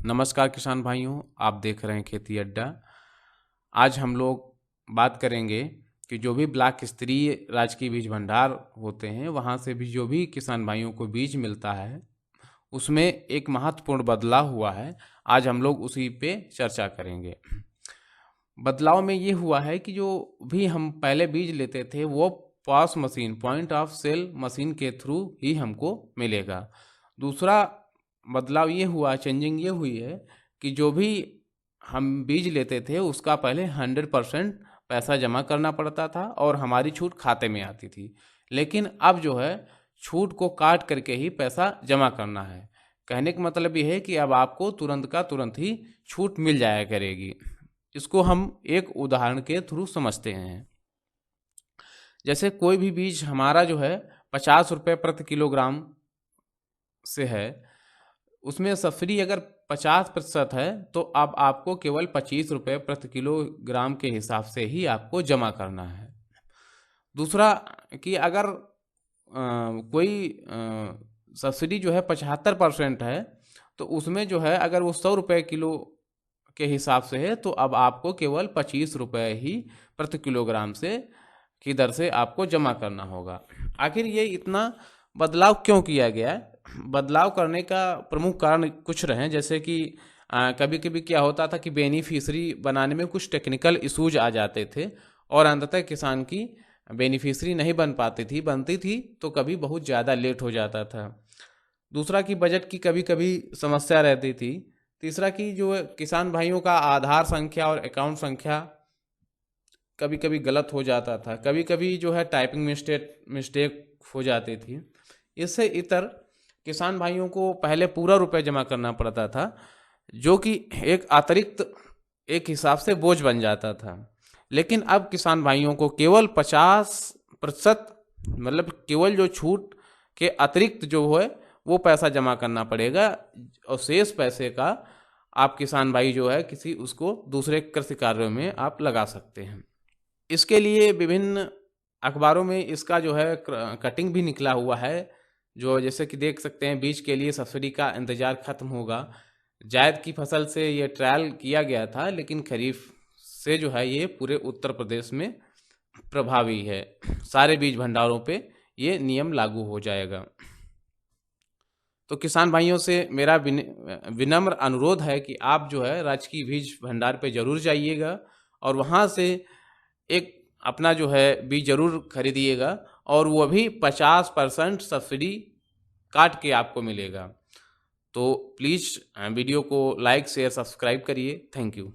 नमस्कार किसान भाइयों, आप देख रहे हैं खेती अड्डा। आज हम लोग बात करेंगे कि जो भी ब्लॉक स्तरीय राजकीय बीज भंडार होते हैं वहाँ से भी जो भी किसान भाइयों को बीज मिलता है उसमें एक महत्वपूर्ण बदलाव हुआ है। आज हम लोग उसी पे चर्चा करेंगे। बदलाव में ये हुआ है कि जो भी हम पहले बीज लेते थे वो POS machine, point of sale machine के थ्रू ही हमको मिलेगा। दूसरा बदलाव ये हुआ, चेंजिंग ये हुई है कि जो भी हम बीज लेते थे उसका पहले 100% पैसा जमा करना पड़ता था और हमारी छूट खाते में आती थी। लेकिन अब जो है छूट को काट करके ही पैसा जमा करना है। कहने का मतलब ये है कि अब आपको तुरंत का तुरंत ही छूट मिल जाया करेगी। इसको हम एक उदाहरण के थ्रू समझते हैं। जैसे कोई भी बीज हमारा जो है 50 रुपये प्रति किलोग्राम से है, उसमें सब्सिडी अगर 50% है तो अब आपको केवल 25 रुपये प्रति किलोग्राम के हिसाब से ही आपको जमा करना है। दूसरा कि अगर कोई सब्सिडी जो है 75% है तो उसमें जो है अगर वो 100 रुपये किलो के हिसाब से है तो अब आपको केवल 25 रुपये ही प्रति किलोग्राम से की दर से आपको जमा करना होगा। आखिर ये इतना बदलाव क्यों किया गया है? बदलाव करने का प्रमुख कारण कुछ रहे, जैसे कि कभी कभी क्या होता था कि बेनिफिशरी बनाने में कुछ टेक्निकल इशूज आ जाते थे और अंततः किसान की बेनिफिशरी नहीं बनती थी तो कभी बहुत ज़्यादा लेट हो जाता था। दूसरा कि बजट की कभी कभी समस्या रहती थी। तीसरा कि जो किसान भाइयों का आधार संख्या और अकाउंट संख्या कभी कभी गलत हो जाता था, कभी कभी जो है टाइपिंग मिस्टेक हो जाती थी। इससे इतर किसान भाइयों को पहले पूरा रुपए जमा करना पड़ता था, जो कि एक अतिरिक्त एक हिसाब से बोझ बन जाता था। लेकिन अब किसान भाइयों को केवल 50%, मतलब केवल जो छूट के अतिरिक्त जो है वो पैसा जमा करना पड़ेगा और शेष पैसे का आप किसान भाई जो है किसी उसको दूसरे कृषि कार्यों में आप लगा सकते हैं। इसके लिए विभिन्न अखबारों में इसका जो है कटिंग भी निकला हुआ है, जो जैसे कि देख सकते हैं बीज के लिए सब्सिडी का इंतजार खत्म होगा। जायद की फसल से ये ट्रायल किया गया था, लेकिन खरीफ से जो है ये पूरे उत्तर प्रदेश में प्रभावी है। सारे बीज भंडारों पे ये नियम लागू हो जाएगा। तो किसान भाइयों से मेरा विनम्र अनुरोध है कि आप जो है राजकीय बीज भंडार पे जरूर जाइएगा और वहाँ से एक अपना जो है बीज जरूर खरीदिएगा और वो भी 50% सब्सिडी काट के आपको मिलेगा। तो प्लीज़ वीडियो को लाइक शेयर सब्सक्राइब करिए। Thank you.